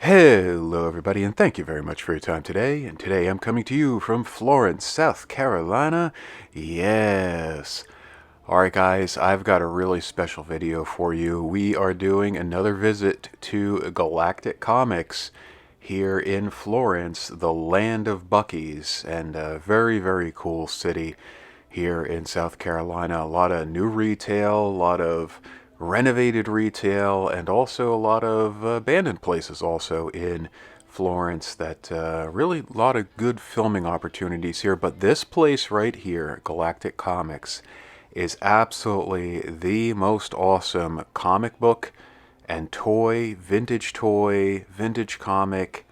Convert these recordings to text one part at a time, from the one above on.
Hello, everybody, and thank you very much for your time today. And today I'm coming to you from Florence, South Carolina. Yes. Alright, guys, I've got a really special video for you. We are doing another visit to Galactic Comics here in Florence, the land of Buc-ee's, and a very, very cool city here in South Carolina. A lot of new retail, a lot of renovated retail, and also a lot of abandoned places also in Florence that really a lot of good filming opportunities here. But this place right here, Galactic Comics, is absolutely the most awesome comic book and toy, vintage comic,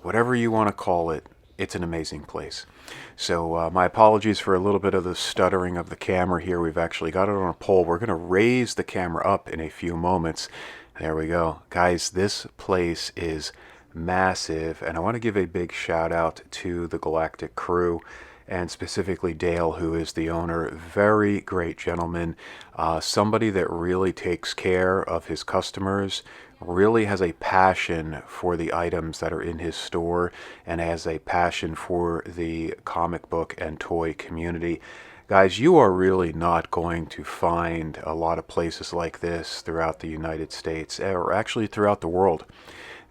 whatever you want to call it. It's an amazing place. So my apologies for a little bit of the stuttering of the camera here. We've actually got it on a pole. We're going to raise the camera up in a few moments. There we go. Guys, this place is massive, and I want to give a big shout out to the Galactic crew, and specifically Dale, who is the owner. Very great gentleman, somebody that really takes care of his customers, really has a passion for the items that are in his store, and has a passion for the comic book and toy community. Guys, you are really not going to find a lot of places like this throughout the United States, or actually throughout the world.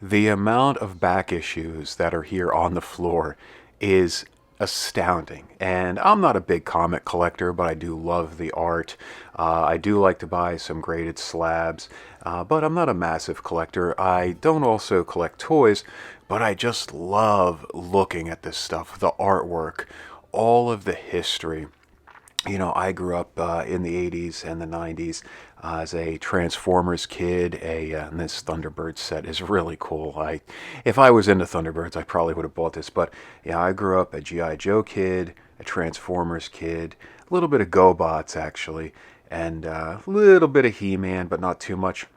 The amount of back issues that are here on the floor is astounding. And I'm not a big comic collector, but I do love the art. I do like to buy some graded slabs, but I'm not a massive collector. I don't also collect toys, but I just love looking at this stuff, the artwork, all of the history. You know, I grew up in the 80s and the 90s as a Transformers kid. And this Thunderbird set is really cool. If I was into Thunderbirds, I probably would have bought this. But yeah, I grew up a G.I. Joe kid, a Transformers kid, a little bit of GoBots actually, and a little bit of He-Man, but not too much.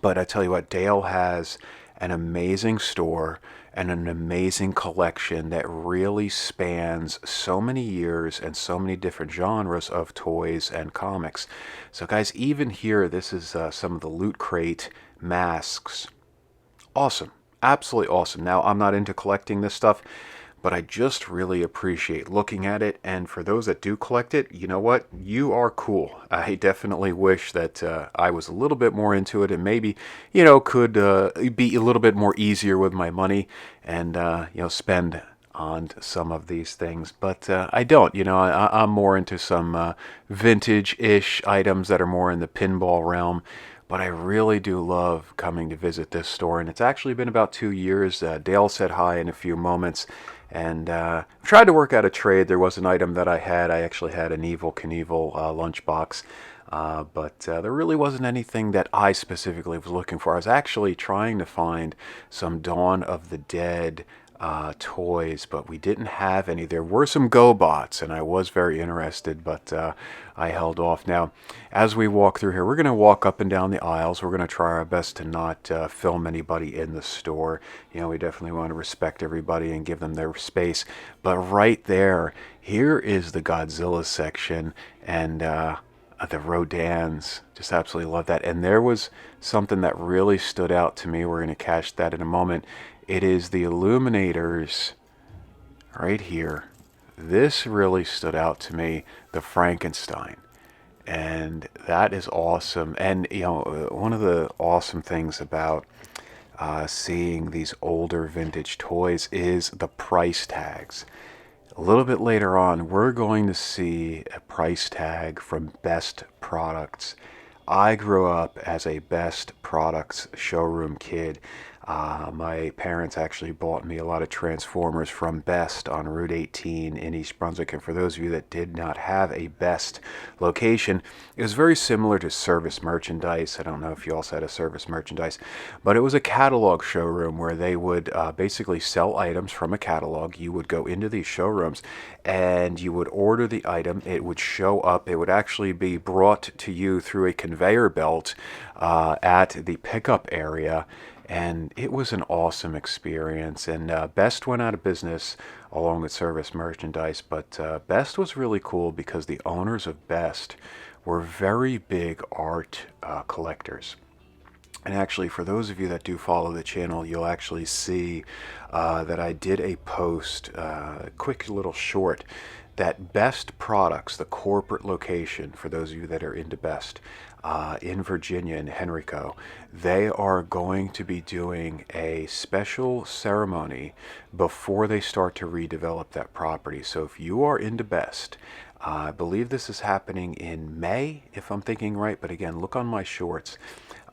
But I tell you what, Dale has an amazing store and an amazing collection that really spans so many years and so many different genres of toys and comics. So guys, even here, this is some of the Loot Crate masks. Awesome. Absolutely awesome. Now, I'm not into collecting this stuff, but I just really appreciate looking at it. And for those that do collect it, you know what? You are cool. I definitely wish that I was a little bit more into it, and maybe, could be a little bit more easier with my money and, spend on some of these things. But I don't. I'm more into some vintage-ish items that are more in the pinball realm. But I really do love coming to visit this store, and it's actually been about 2 years. Dale said hi in a few moments, and tried to work out a trade. There was an item that I had. I actually had an Evel Knievel lunchbox, but there really wasn't anything that I specifically was looking for. I was actually trying to find some Dawn of the Dead toys, but we didn't have any. There were some GoBots, and I was very interested, but I held off. Now, as we walk through here, we're going to walk up and down the aisles. We're going to try our best to not film anybody in the store. We definitely want to respect everybody and give them their space. But right there, here is the Godzilla section, and the Rodans. Just absolutely love that. And there was something that really stood out to me. We're going to catch that in a moment. It is the Illuminators right here. This really stood out to me, the Frankenstein. And that is awesome. And, one of the awesome things about seeing these older vintage toys is the price tags. A little bit later on, we're going to see a price tag from Best Products. I grew up as a Best Products showroom kid. My parents actually bought me a lot of Transformers from Best on Route 18 in East Brunswick. And for those of you that did not have a Best location, it was very similar to Service Merchandise. I don't know if you also had a Service Merchandise, but it was a catalog showroom where they would basically sell items from a catalog. You would go into these showrooms and you would order the item. It would show up. It would actually be brought to you through a conveyor belt at the pickup area. And it was an awesome experience. And Best went out of business along with Service Merchandise. But Best was really cool because the owners of Best were very big art collectors. And actually, for those of you that do follow the channel, you'll actually see that I did a post, a quick little short, that Best Products, the corporate location, for those of you that are into Best, in Virginia, in Henrico, they are going to be doing a special ceremony before they start to redevelop that property. So if you are into Best, I believe this is happening in May, if I'm thinking right, but again, look on my shorts.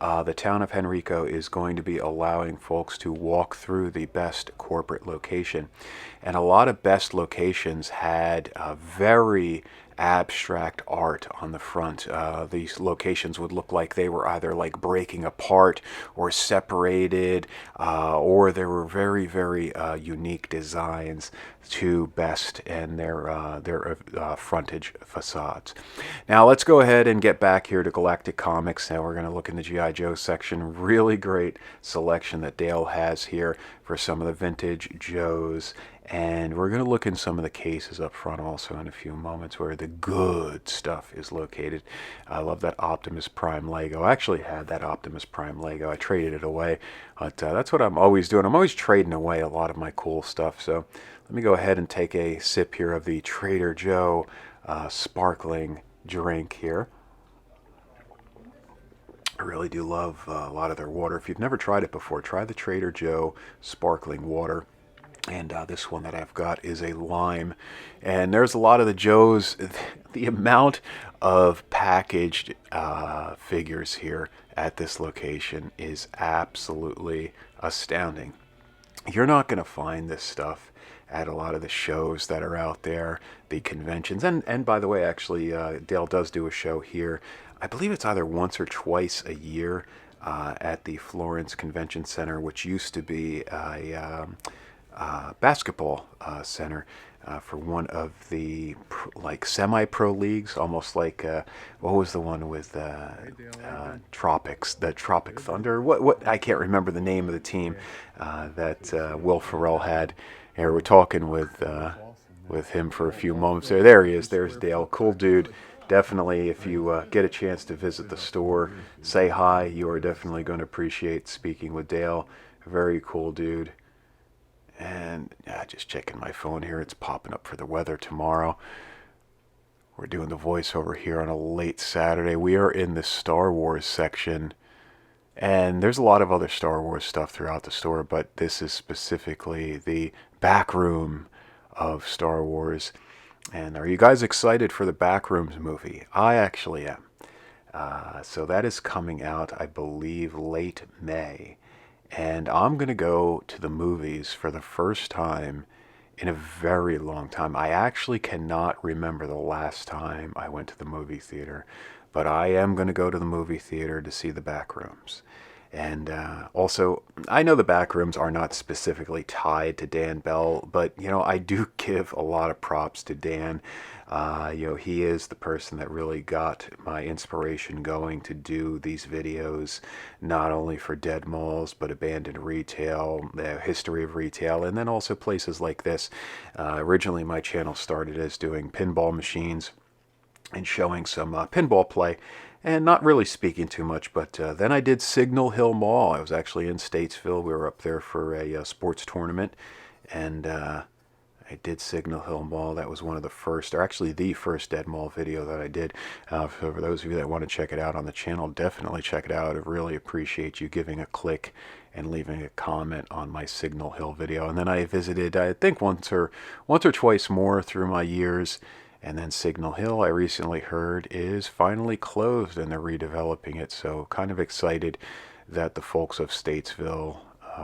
The town of Henrico is going to be allowing folks to walk through the Best corporate location. And a lot of Best locations had very abstract art on the front. These locations would look like they were either like breaking apart or separated, or there were very, very unique designs to Best and their frontage facades. Now let's go ahead and get back here to Galactic Comics. Now we're going to look in the G.I. Joe section. Really great selection that Dale has here for some of the vintage Joes. And we're going to look in some of the cases up front also in a few moments where the good stuff is located. I love that Optimus Prime Lego. I actually had that Optimus Prime Lego. I traded it away. But that's what I'm always doing. I'm always trading away a lot of my cool stuff. So let me go ahead and take a sip here of the Trader Joe sparkling drink here. I really do love a lot of their water. If you've never tried it before, try the Trader Joe sparkling water. And this one that I've got is a lime. And there's a lot of the Joes. The amount of packaged figures here at this location is absolutely astounding. You're not going to find this stuff at a lot of the shows that are out there, the conventions. And by the way, actually, Dale does do a show here. I believe it's either once or twice a year at the Florence Convention Center, which used to be a basketball center for one of the like semi-pro leagues, almost like what was the one with Tropics, the Tropic Thunder? What I can't remember the name of the team that Will Ferrell had. And we're talking with him for a few moments there. There he is. There's Dale. Cool dude. Definitely, if you get a chance to visit the store, say hi. You are definitely going to appreciate speaking with Dale. Very cool dude. And just checking my phone here. It's popping up for the weather tomorrow. We're doing the voiceover here on a late Saturday. We are in the Star Wars section. And there's a lot of other Star Wars stuff throughout the store, but this is specifically the back room of Star Wars. And are you guys excited for the Backrooms movie? I actually am. So that is coming out, I believe, late May. And I'm going to go to the movies for the first time in a very long time. I actually cannot remember the last time I went to the movie theater. But I am going to go to the movie theater to see the Backrooms. And also, I know the Backrooms are not specifically tied to Dan Bell, but, you know, I do give a lot of props to Dan. You know, he is the person that really got my inspiration going to do these videos, not only for dead malls, but abandoned retail, the history of retail, and then also places like this. Originally, my channel started as doing pinball machines and showing some pinball play, and not really speaking too much, but then I did Signal Hill Mall. I was actually in Statesville. We were up there for a sports tournament, and I did Signal Hill Mall. That was one of the first, or actually the first Dead Mall video that I did. For those of you that want to check it out on the channel, definitely check it out. I really appreciate you giving a click and leaving a comment on my Signal Hill video. And then I visited, I think once or twice more through my years. And then Signal Hill, I recently heard, is finally closed and they're redeveloping it. So kind of excited that the folks of Statesville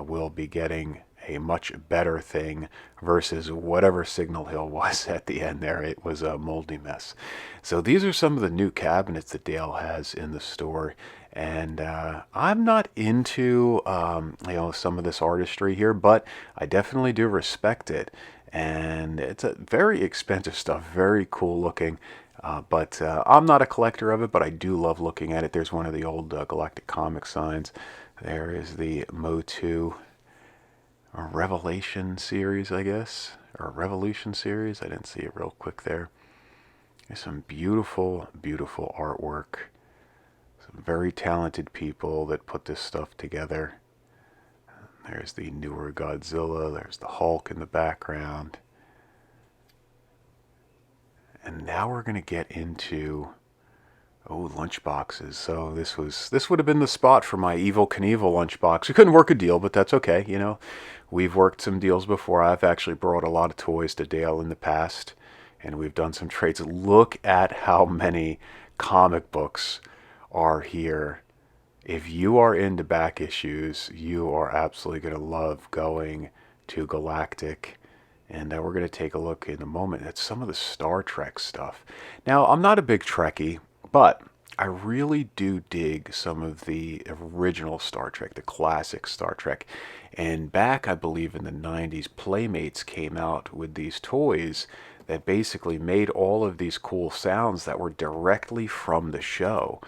will be getting a much better thing versus whatever Signal Hill was at the end there. It was a moldy mess. So these are some of the new cabinets that Dale has in the store. And I'm not into you know, some of this artistry here, but I definitely do respect it. And it's a very expensive stuff, very cool looking. But I'm not a collector of it, but I do love looking at it. There's one of the old Galactic Comics signs. There is the Motu Revelation series, I guess, or Revolution series. I didn't see it real quick there. There's some beautiful, beautiful artwork. Some very talented people that put this stuff together. There's the newer Godzilla, there's the Hulk in the background. And now we're going to get into, lunchboxes. So this would have been the spot for my Evel Knievel lunchbox. We couldn't work a deal, but that's okay. You know, we've worked some deals before. I've actually brought a lot of toys to Dale in the past, and we've done some trades. Look at how many comic books are here. If you are into back issues, you are absolutely going to love going to Galactic. And we're going to take a look in a moment at some of the Star Trek stuff. Now, I'm not a big Trekkie, but I really do dig some of the original Star Trek, the classic Star Trek. And back, I believe, in the 90s, Playmates came out with these toys that basically made all of these cool sounds that were directly from the show.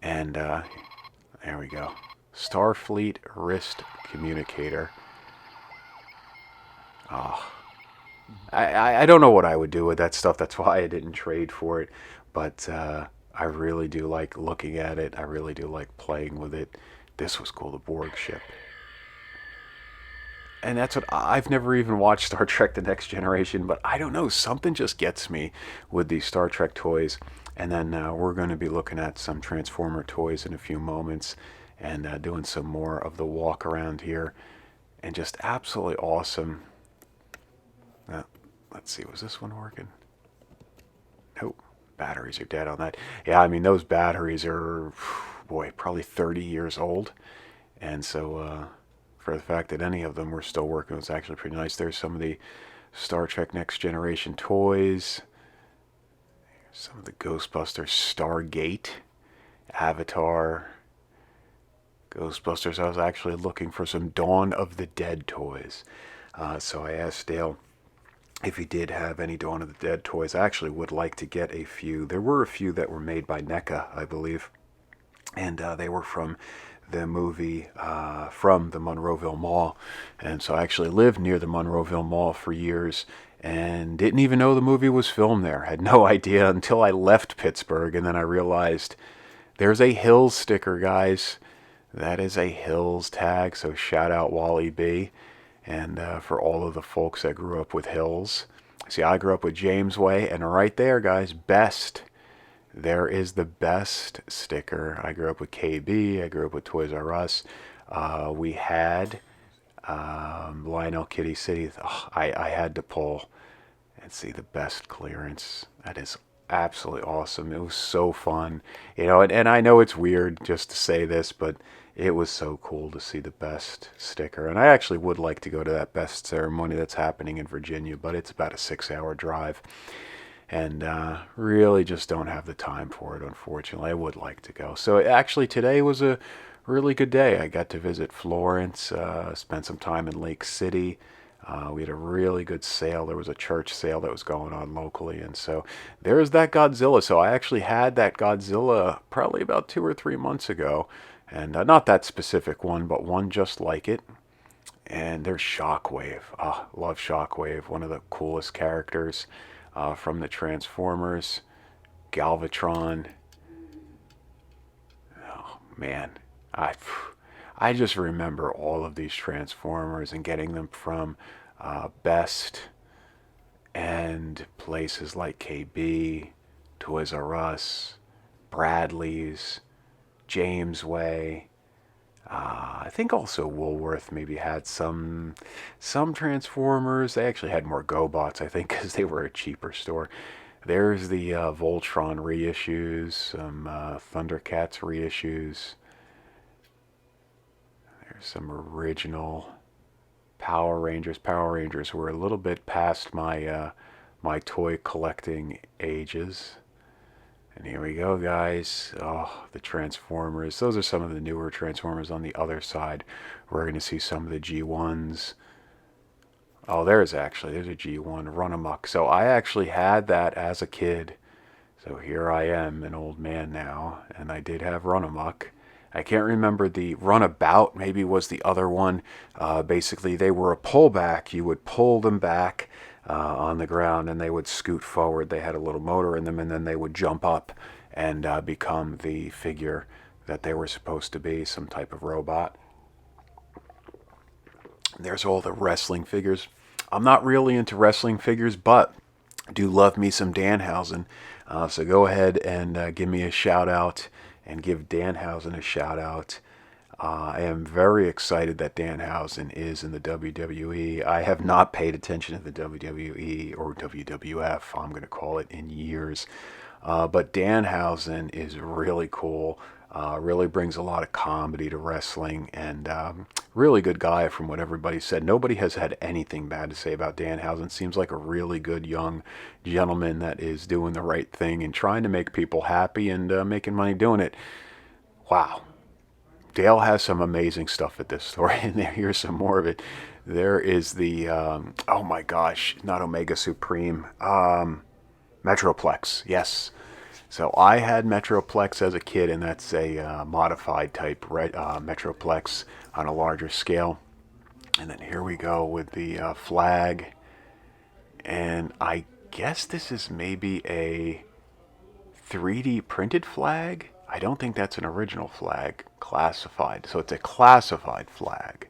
And there we go. Starfleet wrist communicator. Oh, I don't know what I would do with that stuff. That's why I didn't trade for it. But I really do like looking at it. I really do like playing with it. This was cool, the Borg ship. And that's what I've never even watched Star Trek The Next Generation, but I don't know, something just gets me with these Star Trek toys. And then we're going to be looking at some Transformer toys in a few moments and doing some more of the walk around here. And just absolutely awesome. Let's see, was this one working? Nope, batteries are dead on that. Yeah, I mean, those batteries are, boy, probably 30 years old. And so for the fact that any of them were still working was actually pretty nice. There's some of the Star Trek Next Generation toys. Some of the Ghostbusters, Stargate, Avatar, Ghostbusters. I was actually looking for some Dawn of the Dead toys. So I asked Dale if he did have any Dawn of the Dead toys. I actually would like to get a few. There were a few that were made by NECA, I believe. And they were from the movie from the Monroeville Mall. And so I actually lived near the Monroeville Mall for years and didn't even know the movie was filmed there. Had no idea until I left Pittsburgh, and then I realized there's a Hills sticker, guys. That is a Hills tag, so shout out Wally B. And for all of the folks that grew up with Hills. See, I grew up with James Way, and right there, guys, Best. There is the Best sticker. I grew up with KB. I grew up with Toys R Us. We had Lionel Kitty City. Oh, I had to pull and see the Best clearance. That is absolutely awesome. It was so fun. You know, and I know it's weird just to say this, but it was so cool to see the Best sticker. And I actually would like to go to that Best ceremony that's happening in Virginia, but it's about a 6-hour drive. And really just don't have the time for it, unfortunately. I would like to go. So actually today was a really good day. I got to visit Florence, spent some time in Lake City. We had a really good sale. There was a church sale that was going on locally. And so there's that Godzilla. So I actually had that Godzilla probably about 2 or 3 months ago. And not that specific one, but one just like it. And there's Shockwave. Love Shockwave, one of the coolest characters from the Transformers. Galvatron. Oh, man. I just remember all of these Transformers and getting them from Best and places like KB, Toys R Us, Bradley's, James Way. I think also Woolworth maybe had some Transformers. They actually had more GoBots, I think, because they were a cheaper store. There's the Voltron reissues, some Thundercats reissues. There's some original Power Rangers. Power Rangers were a little bit past my my toy collecting ages. And here we go, guys. Oh, the Transformers. Those are some of the newer Transformers. On the other side, we're going to see some of the G1s. Oh, there's a G1, Run Amok. So I actually had that as a kid. So here I am, an old man now, and I did have Run Amok. I can't remember the Runabout, maybe was the other one. Basically, they were a pullback. You would pull them back on the ground and they would scoot forward. They had a little motor in them, and then they would jump up and become the figure that they were supposed to be some type of robot. There's all the wrestling figures. I'm not really into wrestling figures, but I do love me some Danhausen. So go ahead and give me a shout out and give Danhausen a shout out. I am very excited that Danhausen is in the WWE. I have not paid attention to the WWE or WWF, I'm going to call it, in years. But Danhausen is really cool. Really brings a lot of comedy to wrestling, and really good guy from what everybody said. Nobody has had anything bad to say about Danhausen. Seems like a really good young gentleman that is doing the right thing and trying to make people happy and making money doing it. Wow. Dale has some amazing stuff at this store, and here's some more of it. There is the, oh my gosh, not Omega Supreme, Metroplex, yes. So I had Metroplex as a kid, and that's a modified type Metroplex on a larger scale. And then here we go with the flag. And I guess this is maybe a 3D printed flag. I don't think that's an original flag, classified. So it's a classified flag.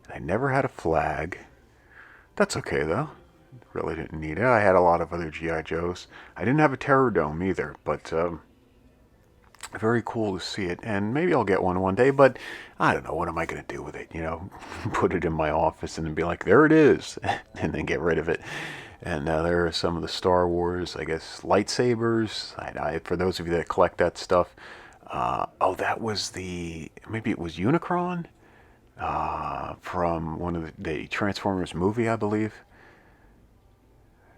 And I never had a flag. That's okay though. Really didn't need it. I had a lot of other G.I. Joes. I didn't have a Terror Dome either, but very cool to see it. And maybe I'll get one day, but I don't know. What am I going to do with it? You know, put it in my office and then be like, there it is, and then get rid of it. And there are some of the Star Wars, I guess, lightsabers. For those of you that collect that stuff. Oh, that was maybe it was Unicron from one of the Transformers movie, I believe.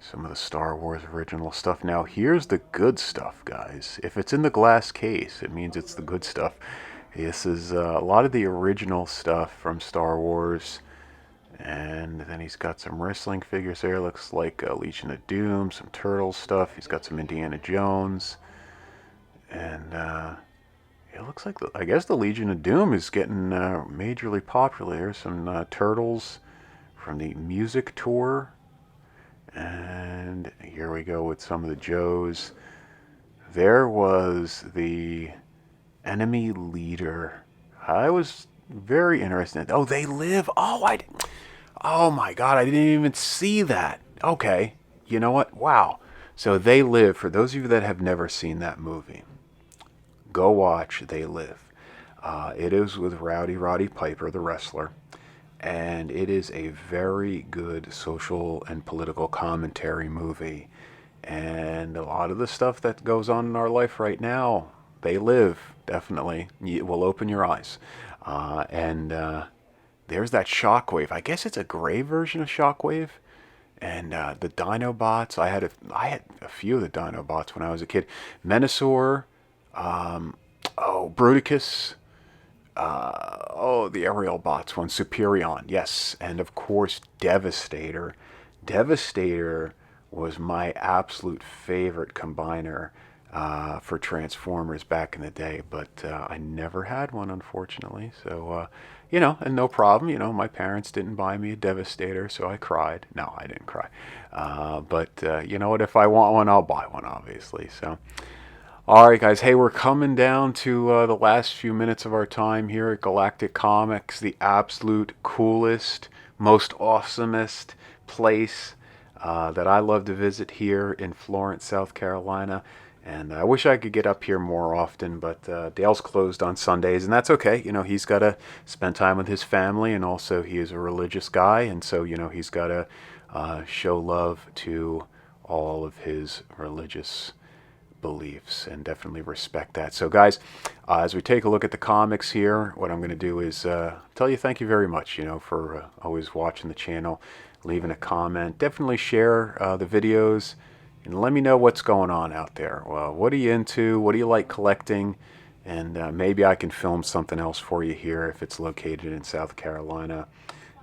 Some of the Star Wars original stuff. Now, here's the good stuff, guys. If it's in the glass case, it means it's the good stuff. This is a lot of the original stuff from Star Wars. And then he's got some wrestling figures there. Looks like Legion of Doom, some Turtles stuff. He's got some Indiana Jones. And it looks like, I guess the Legion of Doom is getting majorly popular. There's some Turtles from the music tour. And here we go with some of the Joes. There was the enemy leader. I was very interested. Oh, they live. Oh my God, I didn't even see that. Okay, you know what? Wow. So They Live, for those of you that have never seen that movie, go watch They Live. It is with Roddy Piper, the wrestler. And it is a very good social and political commentary movie. And a lot of the stuff that goes on in our life right now, They Live, definitely. It will open your eyes. And there's that Shockwave. I guess it's a gray version of Shockwave. And the Dinobots. I had a few of the Dinobots when I was a kid. Menasor. Bruticus. The aerial bots one, Superion, yes, and of course Devastator. Devastator was my absolute favorite combiner for Transformers back in the day, but I never had one, unfortunately. So, and no problem. My parents didn't buy me a Devastator, so I cried. No, I didn't cry. But you know what? If I want one, I'll buy one, obviously. So. Alright guys, hey, we're coming down to the last few minutes of our time here at Galactic Comics, the absolute coolest, most awesomest place that I love to visit here in Florence, South Carolina. And I wish I could get up here more often, but Dale's closed on Sundays, and that's okay. He's got to spend time with his family, and also he is a religious guy, and so, he's got to show love to all of his religious beliefs and definitely respect that. So guys, as we take a look at the comics here, what I'm going to do is tell you thank you very much, for always watching the channel, leaving a comment. Definitely share the videos and let me know what's going on out there. Well, what are you into? What do you like collecting? And maybe I can film something else for you here if it's located in South Carolina,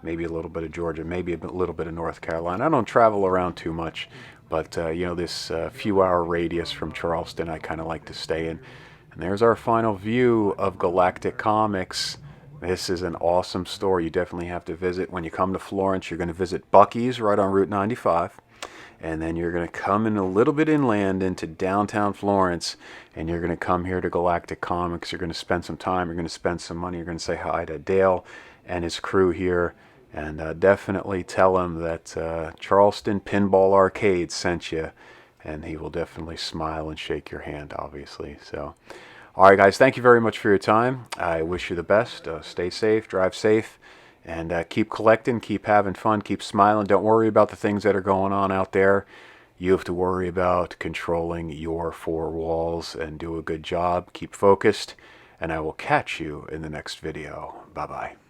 maybe a little bit of Georgia, maybe a little bit of North Carolina. I don't travel around too much. But, this few-hour radius from Charleston, I kind of like to stay in. And there's our final view of Galactic Comics. This is an awesome store you definitely have to visit. When you come to Florence, you're going to visit Buc-ee's right on Route 95. and then you're going to come in a little bit inland into downtown Florence, and you're going to come here to Galactic Comics. You're going to spend some time, you're going to spend some money, you're going to say hi to Dale and his crew here, and definitely tell him that Charleston Pinball Arcade sent you, and he will definitely smile and shake your hand, obviously. So, all right, guys, thank you very much for your time. I wish you the best. Stay safe, drive safe, and keep collecting, keep having fun, keep smiling. Don't worry about the things that are going on out there. You have to worry about controlling your four walls and do a good job. Keep focused, and I will catch you in the next video. Bye-bye.